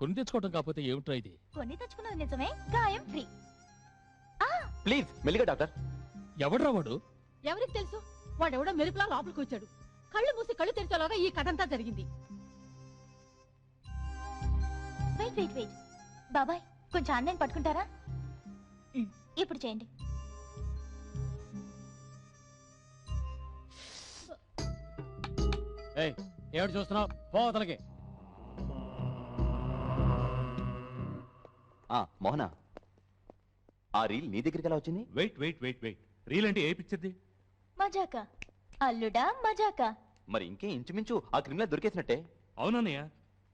కొని తెచ్చుకోవడం కాకపోతే ఏమిట్రా ఇది? కొని తెచ్చుకున్నది నిజమే, గాయం ఫ్రీ. ప్లీజ్ మెల్లిగా డాక్టర్. ఎవడ్రా వాడు? ఎవరికి తెలుసు? వాడెవడో మెరుపులా లోపలికి వచ్చాడు. కళ్ళు మూసి కళ్ళు తెరిచేలాగా ఈ కథంతా జరిగింది. వెయిట్ వెయిట్ వెయిట్ బాబాయ్, కొంచెం ఆన్లైన్ పట్టుకుంటారా? ఇప్పుడు చేయండి. ఏడు చూస్తున్నావు? పోతలకి. మోహన, ఆ రీల్ నీ దగ్గరికి ఎలా వచ్చింది? Wait wait wait wait reel అంటే ఏ పిక్చర్ది? మజాకా అల్లుడా మజాకా. మరి ఇంకే ఇంచుమించు ఆ క్రిమినల్ దొరికేసినట్టే. అవునన్నయ్య,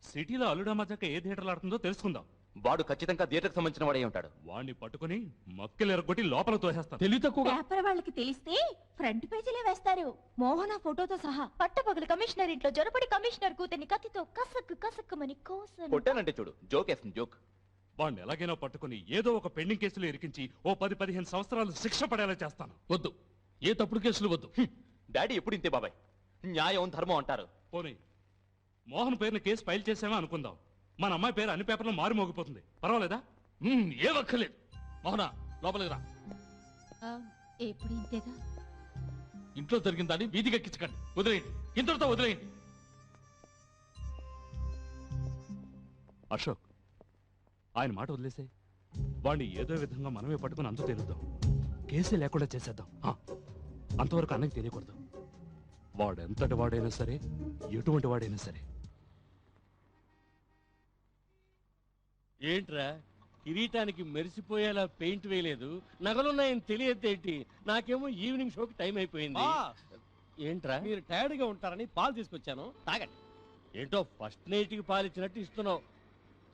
సిటీలో అల్లుడా మజాక ఏ థియేటర్లు ఆడుతుందో తెలుసుకుందాం. వాడు ఖచ్చితంగా థియేటర్కి సంబంధించిన వాడే ఉంటాడు. వాడిని పట్టుకుని మక్కలు ఎరగొట్టి లోపల తోసేస్తాను. తెలివి తక్కువ. పేపర్ వాళ్ళకి తెలిస్తే ఫ్రంట్ పేజీలే వేస్తారు, మోహన ఫోటోతో సహా. పట్టపగలు కమిషనర్ ఇంట్లో జొరపడి కమిషనర్ కూతుర్ని కత్తితో కసక్కు కసక్కుమని కోసను. కొట్టానంటే చూడు, జోక్ వేస్తుంది జోక్. వాడిని ఎలాగైనా పట్టుకుని ఏదో ఒక పెండింగ్ కేసులో ఇరికించి ఓ 10-15 సంవత్సరాలు శిక్ష పడేలా చేస్తాను. వద్దు, ఏ తప్పుడు కేసులు వద్దు. డాడీ ఎప్పుడు ఇంతే బాబాయ్, న్యాయం ధర్మం అంటారు. పోనీ మోహన్ పేరుని కేసు ఫైల్ చేసామా అనుకుందాం, మన అమ్మాయి పేరు అన్ని పేపర్లో మారి మోగిపోతుంది. పర్వాలేదా? ఏ వక్కర్లేదు. మోహన లోపలికి రా. ఎప్పుడు ఇంతేగా. ఇంట్లో జరిగిన దాన్ని వీధికి ఎక్కించకండి, వదిలేయండి, ఇంతటితో వదిలేయండి. అశోక్, ఆయన మాట వదిలేసే. వాడిని ఏదో విధంగా మనమే పట్టుకుని అంతు తేలుద్దాం, కేసే లేకుండా చేసేద్దాం. అంతవరకు అన్నకి తెలియకూడదు. వాడెంతటి వాడైనా సరే, ఎటువంటి వాడైనా సరే. ఏంట్రా కిరీటానికి మెరిసిపోయేలా పెయింట్ వేయలేదు, నగలున్నాయని తెలియదేంటి? నాకేమో ఈవినింగ్ షోకి టైం అయిపోయింది. ఏంట్రా? మీరు టైర్డ్ గా ఉంటారని పాలు తీసుకొచ్చాను, తాగండి. ఏంటో ఫస్ట్ నైట్ కి పాలు ఇచ్చినట్టు ఇస్తున్నావు.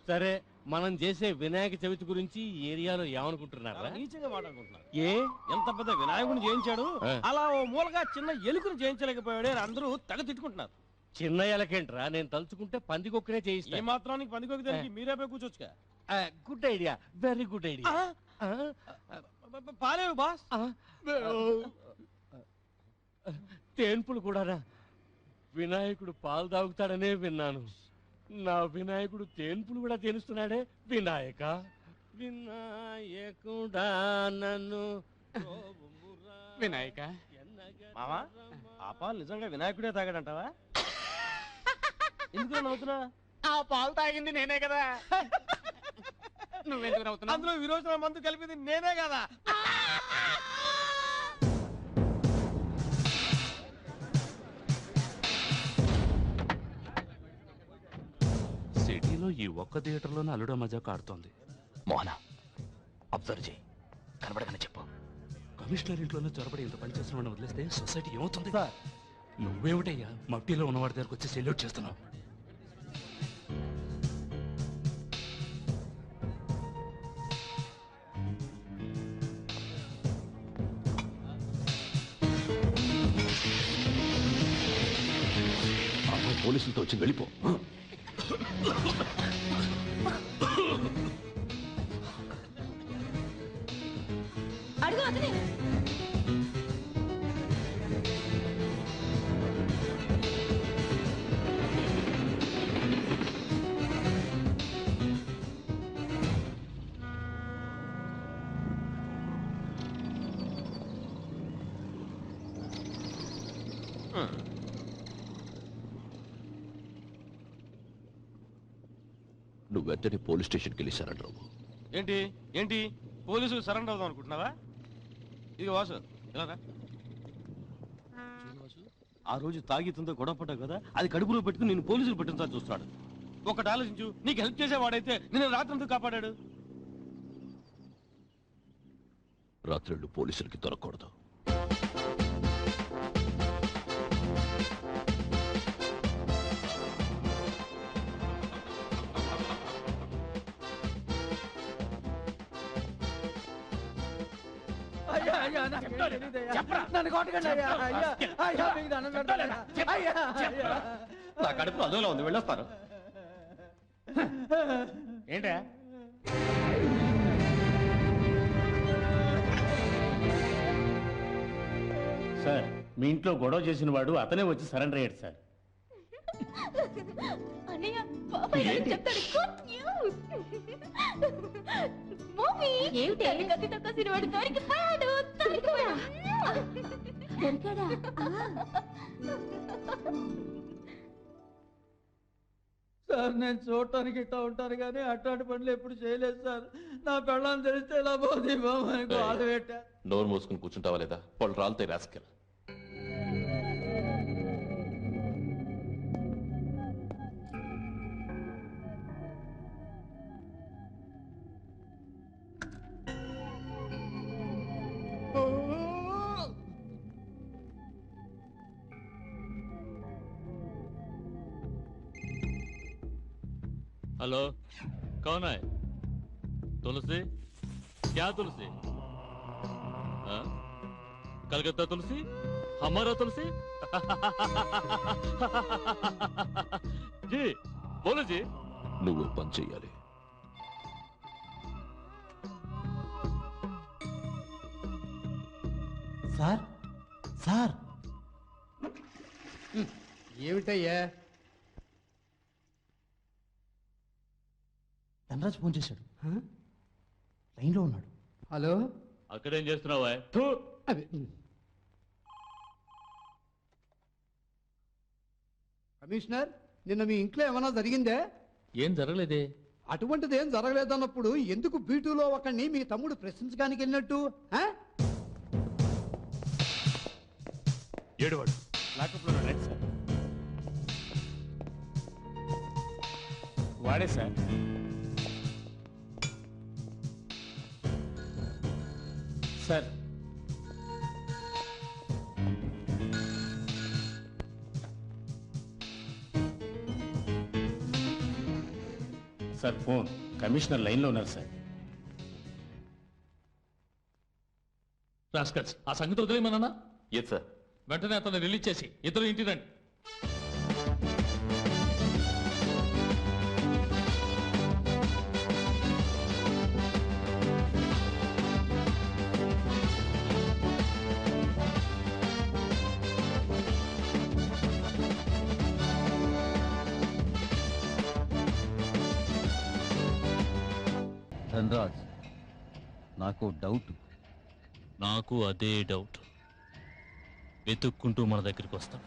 సరే, మనం చేసే వినాయక చవితి గురించి ఈ ఏరియాలో ఏమనుకుంటున్నారా? నీచంగా మాట్లాడుకుంటున్నారు. ఏ ఎంత పెద్ద వినాయకుడిని జయించాడు, అలా ఓ మూలగా చిన్న ఎలుకను జయించలేకపోయాడే అందరూ తెగ తిట్టుకుంటున్నారు. చిన్న ఎలకేంట్రా, నేను తలుచుకుంటే పందికొక్కనే చేయిస్తా. ఏ మాత్రానికి పందికొక్క దానికి మీరే పోయి కూర్చోచ్చుగా. Good idea, very good idea. పాలేవు బాస్. తేన్పులు కూడానా? వినాయకుడు పాలు తాగుతాడనే విన్నాను. నా వినాయకుడు తేన్పులు కూడా తేనుస్తున్నాడే. వినాయక వినాయకుడా నన్ను వినాయక. మామా, ఆ పాలు నిజంగా వినాయకుడే తాగాడంటావా? ఎందుకు నవ్వుతున్నా? ఆ పాలు తాగింది నేనే కదా. నువ్వెందుకు నవ్వుతున్నావు? అందులో విరోచన మందు కలిపింది నేనే కదా. సిటీలో ఈ ఒక్క థియేటర్లోనే అల్లుడా మజాక ఆడుతోంది. మోహన, అబ్జర్వ్ చేయి, కనబడగానే చెప్పు. కమిషనర్ ఇంట్లోనే చొరబడి ఇంత పని చేసిన వాడిని వదిలేస్తే సొసైటీ ఏమవుతుంది? నువ్వేమిటయ్యా మట్టిలో ఉన్నవాడి దగ్గరకు వచ్చి సెల్యూట్ చేస్తున్నావు? పోలీసులతో వచ్చి వెళ్ళిపో. అడుగు అతనే. నువ్వు వెంటనే పోలీస్ స్టేషన్కి వెళ్ళి సరెండర్ అవ్వు. ఏంటి ఏంటి పోలీసులు సరెండర్ అవుదాం అనుకుంటున్నావా? ఇది వాసు, ఇలా రా. ఆ రోజు తాగితంతో గొడవ పడ్డావు కదా, అది కడుపులో పెట్టుకుని నేను పోలీసులు పెట్టించాలని చూస్తున్నాడు. ఒకటి ఆలోచించు, నీకు హెల్ప్ చేసేవాడైతే నేను రాత్రంతా కాపాడాడు. రాత్రుళ్ళు పోలీసులకి దొరకకూడదు. నా కడుపు అదోలా ఉంది, వెళ్ళొస్తాను. ఏంటా సార్, మీ ఇంట్లో గొడవ చేసిన వాడు అతనే వచ్చి సరెండర్ అయ్యాడు సార్. అన్నయ్య బాబాయ్ నాకు ఏంటి? చెప్తాడు గుడ్ న్యూస్. మమ్మీ ఏమిటి? కత్తి తక్కువ సినిమాడు దొరికిపోయాడు. దొరికాడా? సార్ నేను చూడటానికి ఇట్టా ఉంటాను కానీ అట్లాంటి పనులు ఎప్పుడు చేయలేదు సార్. నా పెళ్ళని తెలిస్తే ఇలా పోతే బాబు గోడ పెట్టా. నోరు మూసుకుని కూర్చుంటావా లేదా? వాళ్ళు రాలుతాయి రాసుకెళ్ళ. हेलो, कौन है? तुलसी? क्या तुलसी? हाँ? कलकत्ता तुलसी? हमारा तुलसी? जी बोलो जी. నువ్వు పని చెయ్యాలి. సార్ సార్ ఏమిటయ్యా? ధనరాజ్ ఫోన్ చేశాడు. లైన్లో ఉన్నాడు. హలో, అక్కడేం చేస్తున్నావా? అదే కమిషనర్, నిన్న మీ ఇంట్లో ఏమైనా జరిగిందే? ఏం జరగలేదే. అటువంటిది ఏం జరగలేదన్నప్పుడు ఎందుకు బీటూలో ఒకడిని మీ తమ్ముడు ప్రశ్నించడానికి వెళ్ళినట్టు? ఆ? ఏడువాడు లాకప్లో ఉన్నాడు సార్. వాడే sir. Sir sir phone. Commissioner లైన్లో ఉన్నారు సార్. రాస్కల్స్, ఆ సంగతి వదిలేమన్నా. Yes sir. వెంటనే అతన్ని రిలీజ్ చేసి ఇద్దరు ఇంటి రండి. ధనరాజ్, నాకు డౌట్. నాకు అదే డౌట్. వెతుక్కుంటూ మన దగ్గరికి వస్తాం.